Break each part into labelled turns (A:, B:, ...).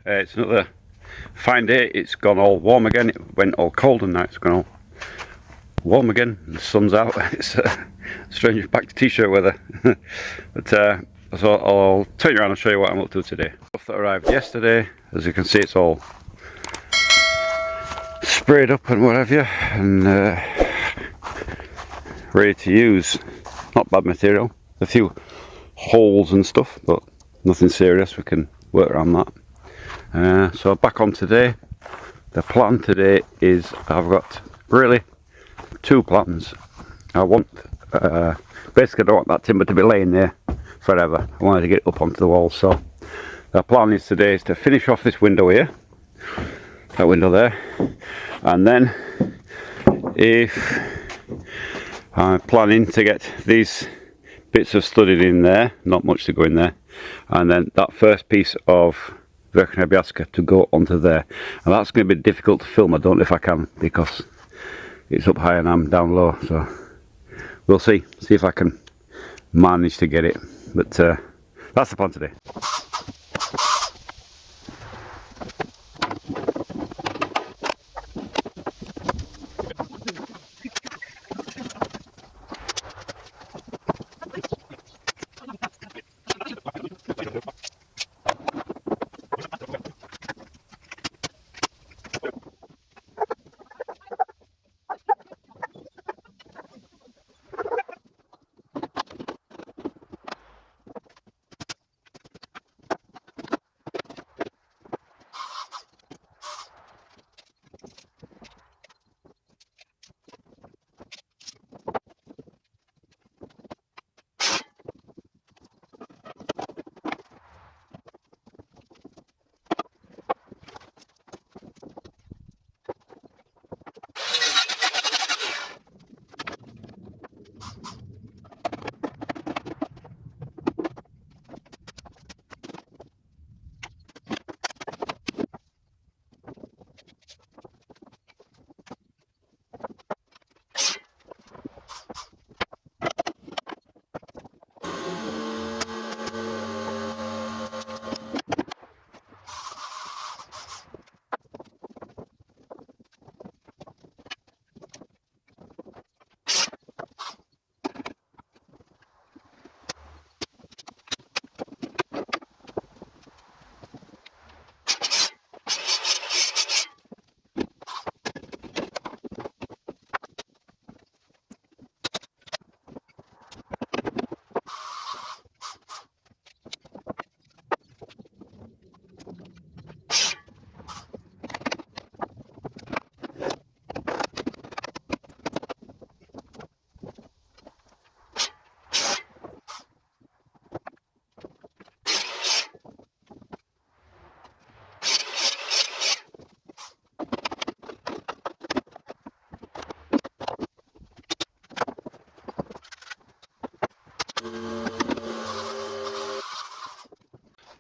A: It's another fine day. It's gone all warm again. It went all cold and now it's gone all warm again. The sun's out. It's strange back to t-shirt weather. But so I'll turn you around and show you what I'm up to today. Stuff that arrived yesterday. As you can see, it's all sprayed up and what have you, and ready to use. Not bad material. A few holes and stuff, but nothing serious. We can work around that. So back on today. The plan today is I've got really two plans. I want basically I don't want that timber to be laying there forever. I wanted to get it up onto the wall. So the plan is today is to finish off this window here, that window there, and then if I'm planning to get these bits of studding in there, not much to go in there, and then that first piece of Verkhnaya obvyazka to go onto there. And that's going to be difficult to film. I don't know if I can because it's up high and I'm down low, so we'll see if I can manage to get it. But that's the plan today.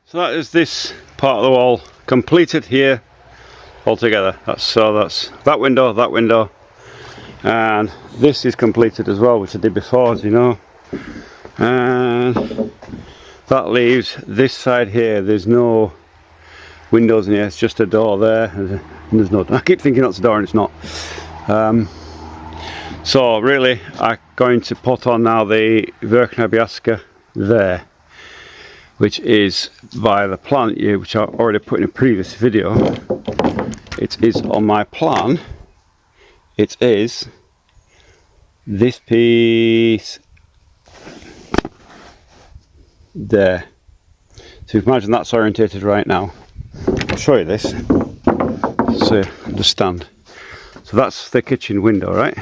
A: So that is this part of the wall completed here altogether. That's that window, and this is completed as well, which I did before, as you know. And that leaves this side here. There's no windows in here. It's just a door there. And there's no. I keep thinking that's a door, and it's not. So really, I'm going to put on now the Verkhnaya obvyazka there, which is by the plan here, which I already put in a previous video. It is on my plan. It is this piece there. So you can imagine that's orientated right now. I'll show you this so you understand. So that's the kitchen window, right?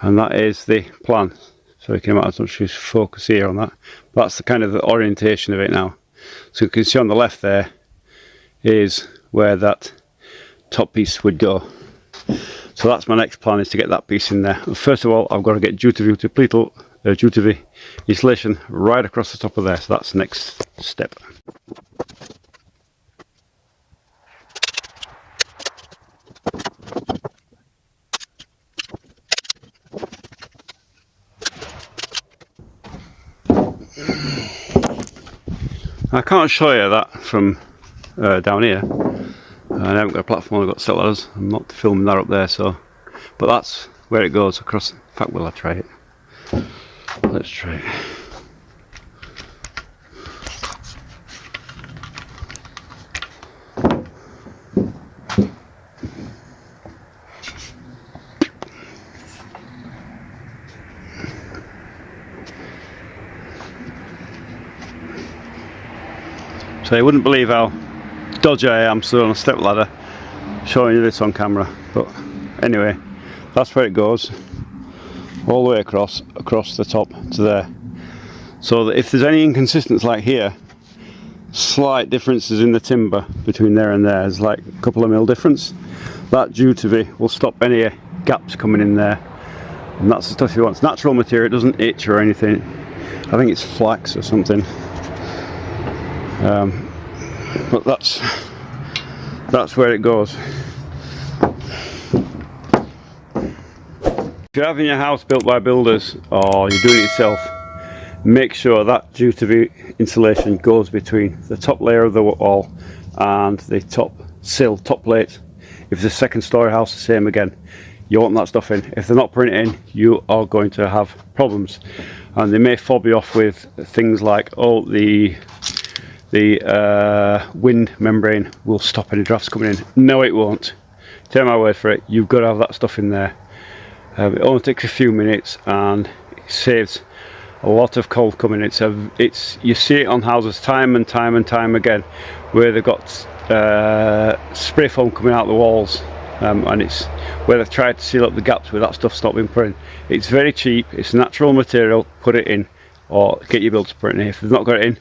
A: And that is the plan. So you can imagine, just focus here on that. That's the kind of the orientation of it now. So you can see on the left there is where that top piece would go. So that's my next plan, is to get that piece in there. First of all, I've got to get Jutevi insulation right across the top of there. So that's the next step. I can't show you that from down here, and I haven't got a platform, I've got set ladders. I'm not filming that up there, so, but that's where it goes across. In fact, will I try it? Let's try it. So you wouldn't believe how dodgy I am stood on a step ladder showing you this on camera, but anyway, that's where it goes, all the way across the top to there. So that if there's any inconsistencies like here, slight differences in the timber between there and there, is like a couple of mil difference, that due to be will stop any gaps coming in there, and that's the stuff you want. It's natural material, it doesn't itch or anything. I think it's flax or something. But that's where it goes. If you're having your house built by builders or you're doing it yourself, make sure that due to be insulation goes between the top layer of the wall and the top plate. If it's a second story house, the same again. You want that stuff in. If they're not putting it in, you are going to have problems, and they may fob you off with things like, oh, the wind membrane will stop any drafts coming in. No, it won't. Take my word for it, you've got to have that stuff in there. It only takes a few minutes and it saves a lot of cold coming in. You see it on houses time and time again where they've got spray foam coming out the walls, and it's where they've tried to seal up the gaps where that stuff's not been put in. It's very cheap, it's natural material, put it in, or get your builder to put it in. If they've not got it in,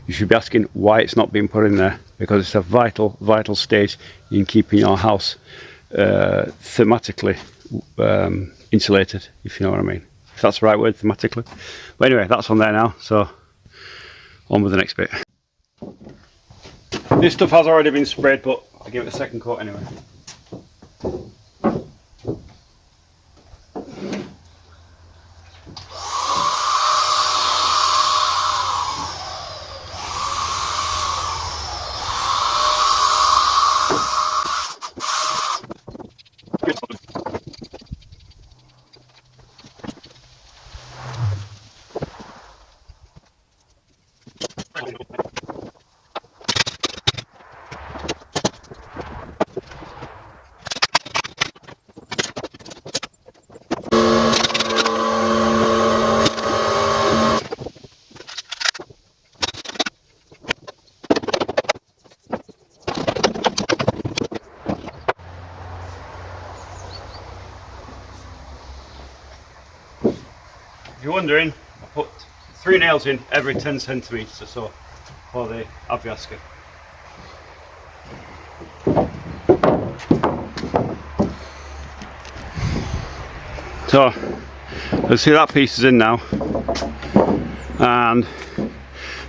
A: you should be asking why it's not being put in there, because it's a vital stage in keeping your house thematically insulated, if you know what I mean. If that's the right word, thematically. But anyway, that's on there now, so on with the next bit. This stuff has already been sprayed, but I'll give it a second coat anyway. If you're wondering, I put 3 nails in every 10 centimetres or so for the obvyazka. So, let's see, that piece is in now, and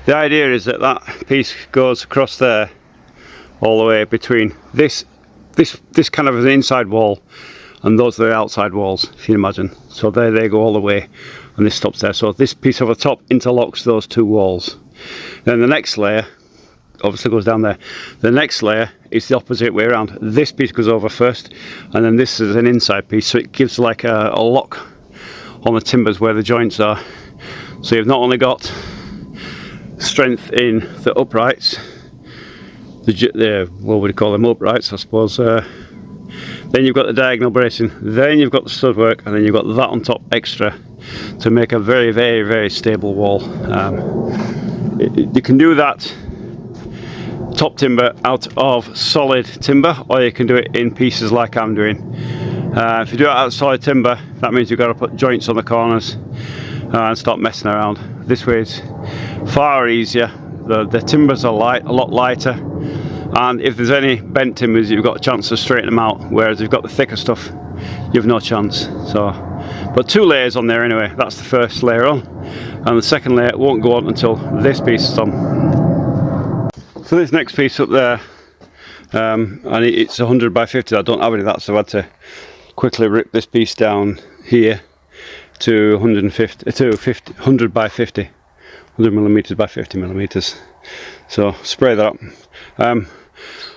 A: the idea is that that piece goes across there all the way between this kind of an inside wall, and those are the outside walls, if you can imagine. So there they go all the way, and this stops there. So this piece over the top interlocks those two walls. Then the next layer obviously goes down there. The next layer is the opposite way around. This piece goes over first, and then this is an inside piece, so it gives like a lock on the timbers where the joints are. So you've not only got strength in the uprights, what would you call them, uprights I suppose, then you've got the diagonal bracing, then you've got the stud work, and then you've got that on top extra to make a very stable wall. You can do that top timber out of solid timber, or you can do it in pieces like I'm doing. If you do it out of solid timber, that means you've got to put joints on the corners and stop messing around. This way is far easier. The timbers are a lot lighter, and if there's any bent timbers, you've got a chance to straighten them out, whereas if you've got the thicker stuff, you've no chance. So, but 2 layers on there anyway. That's the first layer on, and the second layer won't go on until this piece is on. So this next piece up there, and it's 100 by 50. I don't have any of that, so I've had to quickly rip this piece down here to 100 by 50, 100 millimeters by 50 millimeters. So spray that up.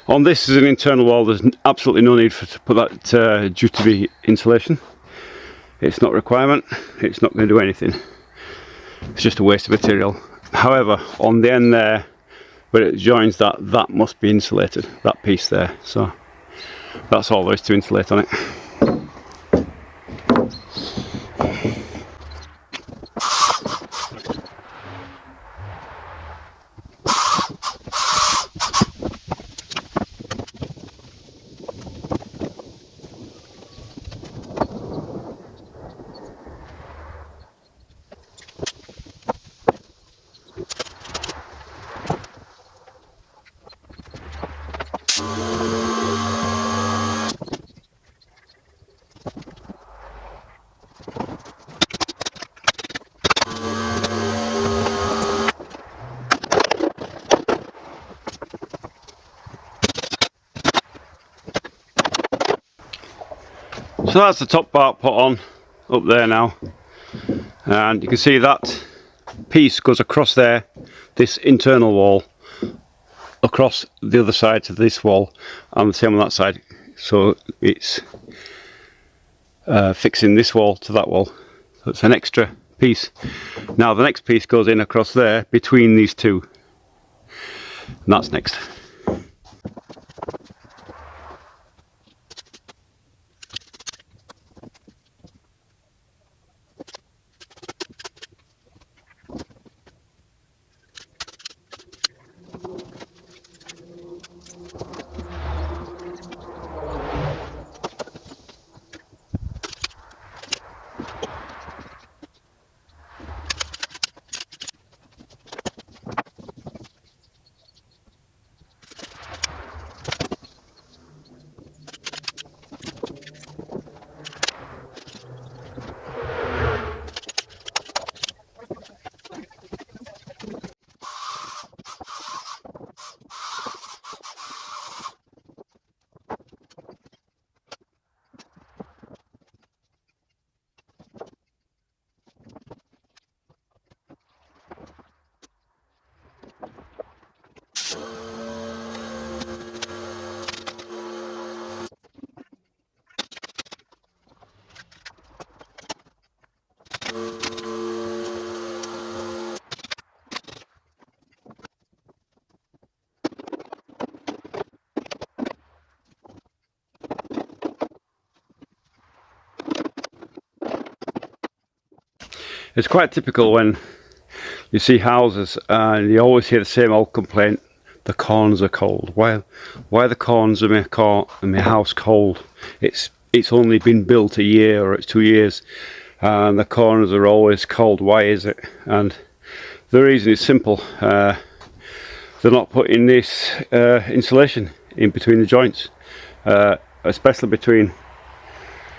A: On this is an internal wall. There's absolutely no need to put that due to the insulation. It's not a requirement. It's not going to do anything. It's just a waste of material. However, on the end there, where it joins that must be insulated, that piece there. So that's all there is to insulate on it. So that's the top part put on up there now, and you can see that piece goes across there, this internal wall, across the other side to this wall, and the same on that side. So it's fixing this wall to that wall. So it's an extra piece. Now the next piece goes in across there between these two, and that's next. It's quite typical when you see houses and you always hear the same old complaint: the corners are cold. Why are the corners of my house cold? It's only been built a year or it's 2 years and the corners are always cold. Why is it? And the reason is simple. They're not putting this insulation in between the joints, especially between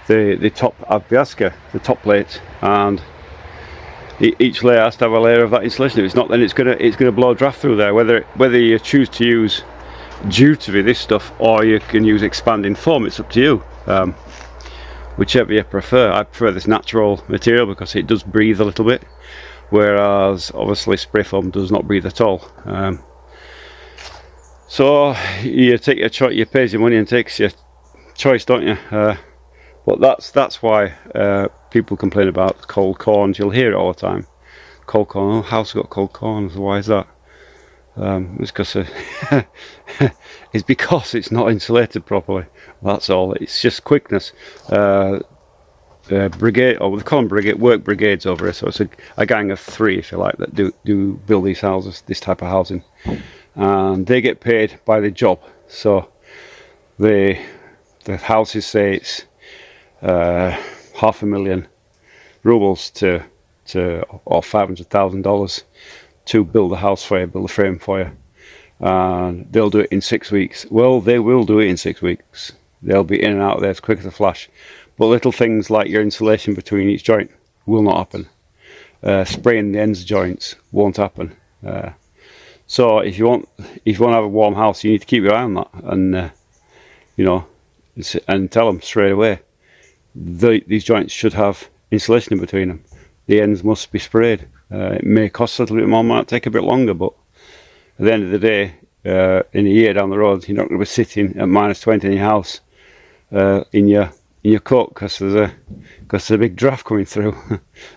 A: the top obvyazka, the top plate, and each layer has to have a layer of that insulation. If it's not, then it's gonna blow draft through there. Whether you choose to use due to be this stuff or you can use expanding foam, it's up to you. Whichever you prefer. I prefer this natural material because it does breathe a little bit, whereas obviously spray foam does not breathe at all. So you take your choice, you pay your money and takes your choice, don't you? But that's why people complain about cold corners. You'll hear it all the time. Cold corner, oh, house got cold corners. Why is that? It's because it's because it's not insulated properly. That's all. It's just quickness. Brigade, or they call them brigade, work brigades over here. So it's a gang of 3, if you like, that do build these houses, this type of housing, and they get paid by the job. So the houses say it's $500,000 rubles or $500,000 to build a house for you, build a frame for you, and they'll do it in 6 weeks. Well, they will do it in 6 weeks. They'll be in and out of there as quick as a flash. But little things like your insulation between each joint will not happen. Spraying the ends joints won't happen. So if you want to have a warm house, you need to keep your eye on that, and you know, and tell them straight away. These joints should have insulation in between them. The ends must be sprayed. It may cost a little bit more, might take a bit longer, but at the end of the day, in a year down the road, you're not going to be sitting at -20 in your house in your coat because there's a big draft coming through,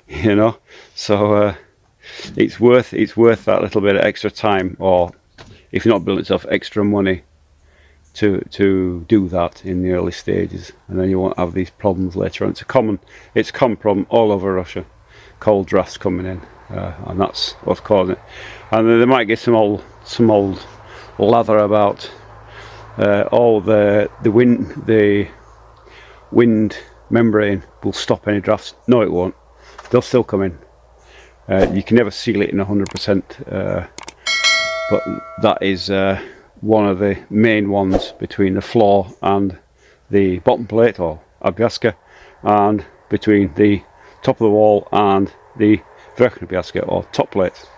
A: you know. So it's worth that little bit of extra time, or if you're not building yourself, extra money to do that in the early stages, and then you won't have these problems later on. It's a common problem all over Russia, cold drafts coming in, and that's what's causing it. And then they might get some old lather about the wind membrane will stop any drafts. No, it won't. They'll still come in. You can never seal it in 100%, but that is one of the main ones between the floor and the bottom plate, or obvyazka, and between the top of the wall and the verkhnaya or top plate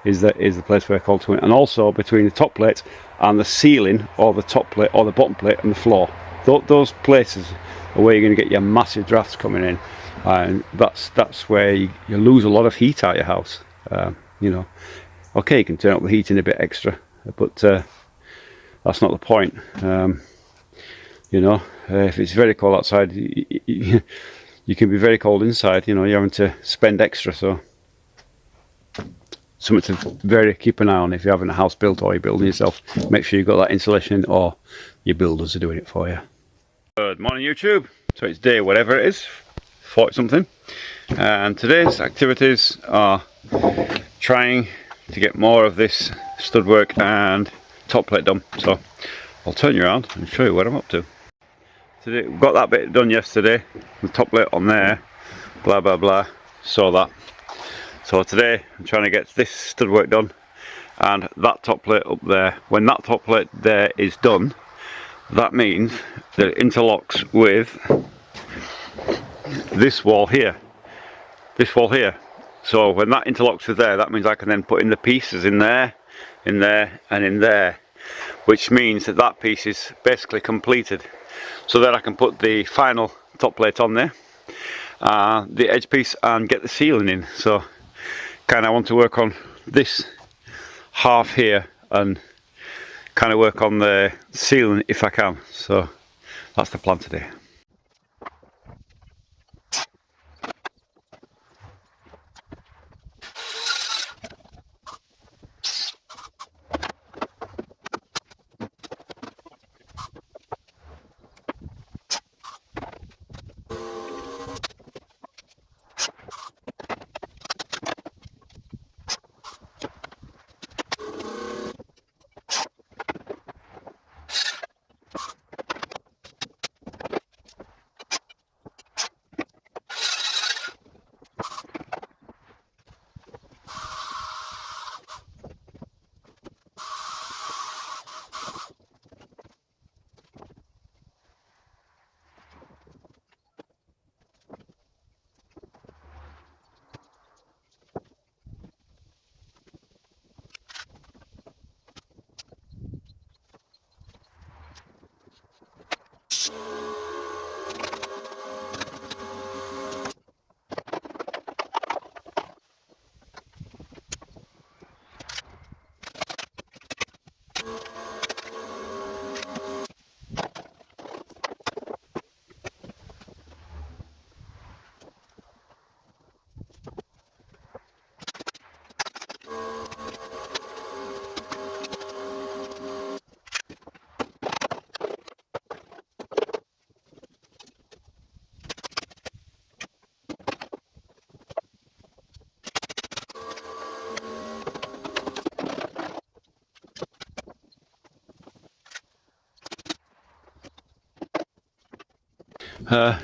A: is the place where cold coming in, and also between the top plate and the ceiling, or the top plate or the bottom plate and the floor. Those places are where you're going to get your massive drafts coming in, and that's where you lose a lot of heat out of your house. You know, okay, you can turn up the heating a bit extra, but that's not the point. You know, if it's very cold outside, you can be very cold inside. You know, you're having to spend extra, so something to keep an eye on if you're having a house built or you're building yourself. Make sure you've got that insulation, or your builders are doing it for you. Good morning, YouTube. So it's day whatever it is, 40 something, and today's activities are trying to get more of this stud work and top plate done. So I'll turn you around and show you what I'm up to. Today, we got that bit done yesterday, the top plate on there, blah blah blah, saw that. So today I'm trying to get this stud work done and that top plate up there. When that top plate there is done, that means that it interlocks with this wall here, so when that interlocks with there, that means I can then put in the pieces in there and in there, which means that that piece is basically completed, so that I can put the final top plate on there, the edge piece, and get the ceiling in. So kind of want to work on this half here and kind of work on the ceiling if I can. So that's the plan today.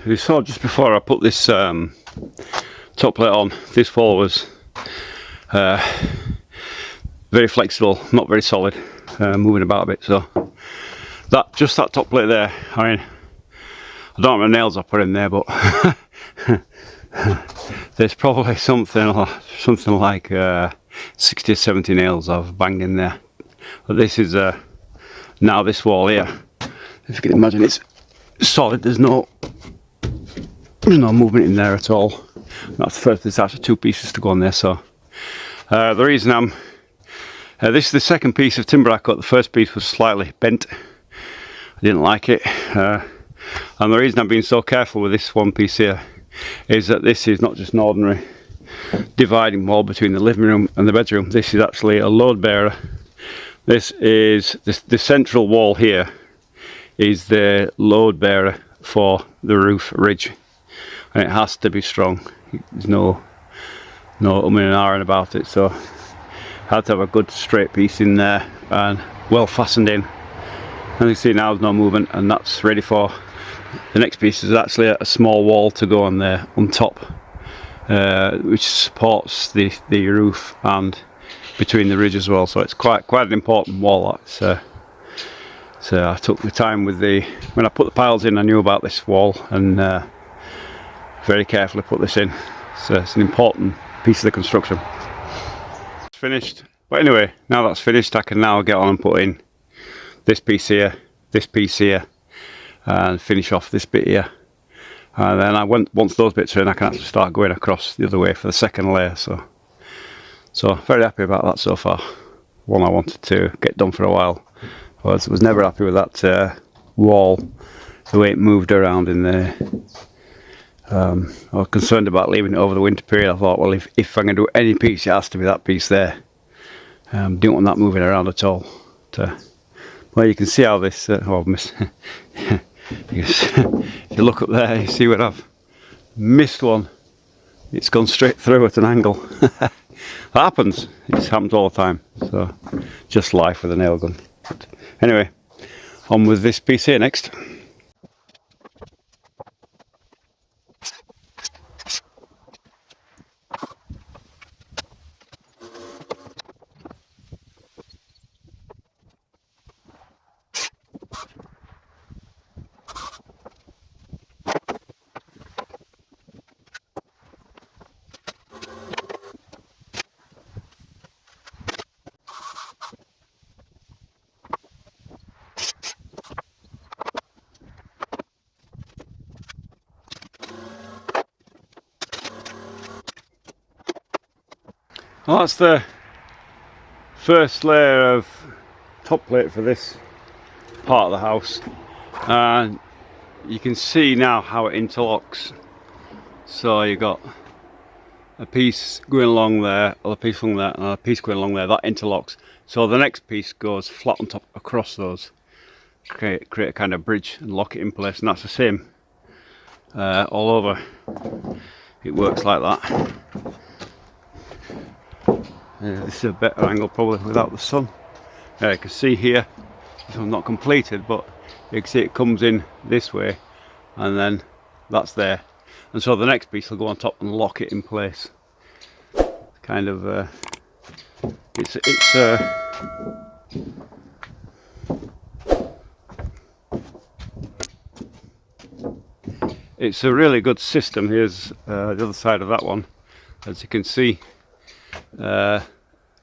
A: You saw just before I put this top plate on, this wall was very flexible, not very solid, moving about a bit. So that top plate there, I mean, I don't have my nails I put in there, but there's probably something like 60 or 70 nails I've banged in there. But this is now this wall here, if you can imagine, it's solid. There's no movement in there at all. That's the first. There's actually two pieces to go on there. So the reason I'm This is the second piece of timber I cut. The first piece was slightly bent. I didn't like it. And the reason I'm being so careful with this one piece here is that this is not just an ordinary dividing wall between the living room and the bedroom. This is actually a load bearer. This is the central wall here is the load bearer for the roof ridge, and it has to be strong. There's no umming and ahhing about it, so I had to have a good straight piece in there and well fastened in. And you can see now there's no movement, and that's ready for the next piece. Is actually a small wall to go on there on top, which supports the roof and between the ridge as well. So it's quite an important wall. So I took the time with when I put the piles in, I knew about this wall and very carefully put this in. So it's an important piece of the construction. It's finished. But anyway, now that's finished, I can now get on and put in this piece here, and finish off this bit here. And then once those bits are in, I can actually start going across the other way for the second layer. So very happy about that so far. One I wanted to get done for a while. I was never happy with that wall, the way it moved around in there. I was concerned about leaving it over the winter period. I thought, well, if I'm going to do any piece, it has to be that piece there. Didn't want that moving around at all. Well, you can see how this. If you look up there, you see where I've missed one. It's gone straight through at an angle. That happens. It's happened all the time. So, just life with a nail gun. But anyway, on with this piece here next. Well, that's the first layer of top plate for this part of the house, and you can see now how it interlocks. So you got a piece going along there, a piece along there, and a piece going along there. That interlocks. So the next piece goes flat on top across those, create a kind of bridge and lock it in place, and that's the same all over. It works like that. This is a better angle probably without the sun. You can see here, this one's not completed, but you can see it comes in this way, and then that's there. And so the next piece will go on top and lock it in place. Kind of, it's a really good system. Here's the other side of that one. As you can see,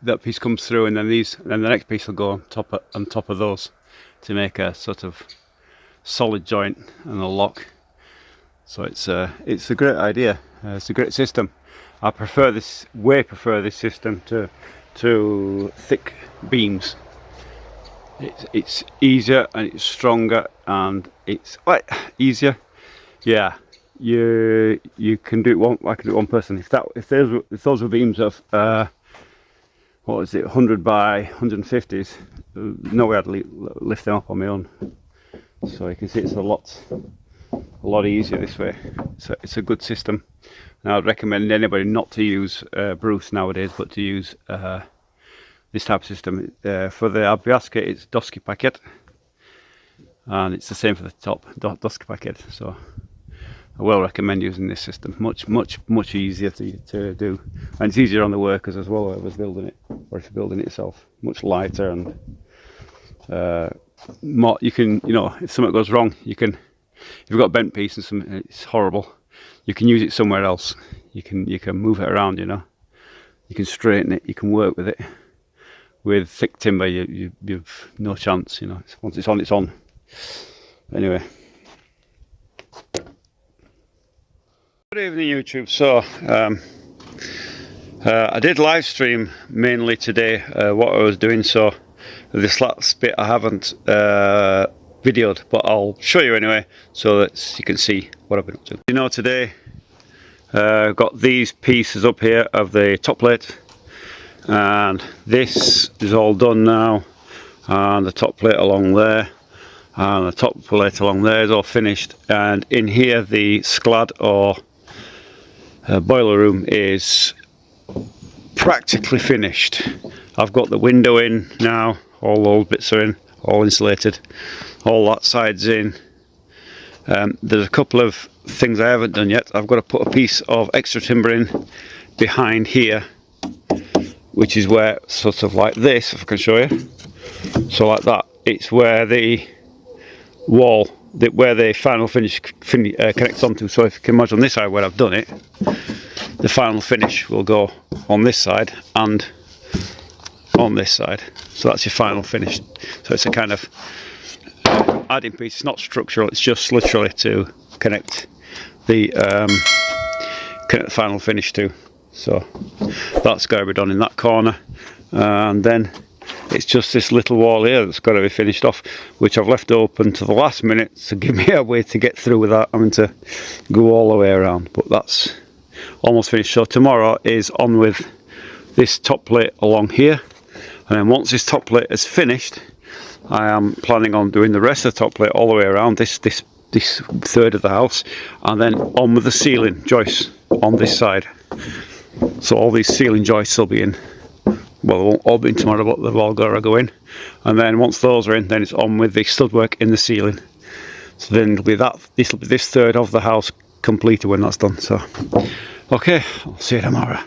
A: that piece comes through, and then the next piece will go on top of those to make a sort of solid joint and a lock. So it's a great idea. It's a great system. I prefer this system to thick beams. It's easier and it's stronger and it's easier. Yeah, you can do it one. I can do it one person. If those were beams of what was it, 100 by 150s, no way I'd lift them up on my own. So you can see it's a lot easier this way. So it's a good system. Now I'd recommend anybody not to use Bruce nowadays, but to use this type of system. For the Obvyazka, it's Doski Pakit, and it's the same for the top, Doski Pakit. So I will recommend using this system. Much easier to do, and it's easier on the workers as well, whoever's building it, or if you're building it yourself. Much lighter and more. You can, if something goes wrong, you can. If you've got a bent piece and something, it's horrible, you can use it somewhere else. You can move it around. You can straighten it. You can work with it. With thick timber, you've no chance. Once it's on, it's on. Anyway. Good evening, YouTube. So I did live stream mainly today what I was doing, so this last bit I haven't videoed, but I'll show you anyway so that you can see what I've been up to. You know, today I've got these pieces up here of the top plate, and this is all done now, and the top plate along there and the top plate along there is all finished, and in here the sclad or boiler room is practically finished. I've got the window in now, all those bits are in, all insulated, all that side's in. There's a couple of things I haven't done yet. I've got to put a piece of extra timber in behind here, which is where, sort of like this, if I can show you, so like that, it's where the wall, where the final finish connects onto. So if you can imagine on this side where I've done it, the final finish will go on this side and on this side, so that's your final finish. So it's a kind of adding piece. It's not structural, it's just literally to connect the final finish to. So that's got to be done in that corner, and then it's just this little wall here that's got to be finished off, which I've left open to the last minute to give me a way to get through without having to go all the way around. But that's almost finished. So tomorrow is on with this top plate along here, and then once this top plate is finished, I am planning on doing the rest of the top plate all the way around this third of the house, and then on with the ceiling joists on this side. So all these ceiling joists will be in. Well, they won't all be in tomorrow, but they've all got to go in. And then once those are in, then it's on with the stud work in the ceiling. So then it'll be this third of the house completed when that's done. So, okay, I'll see you tomorrow.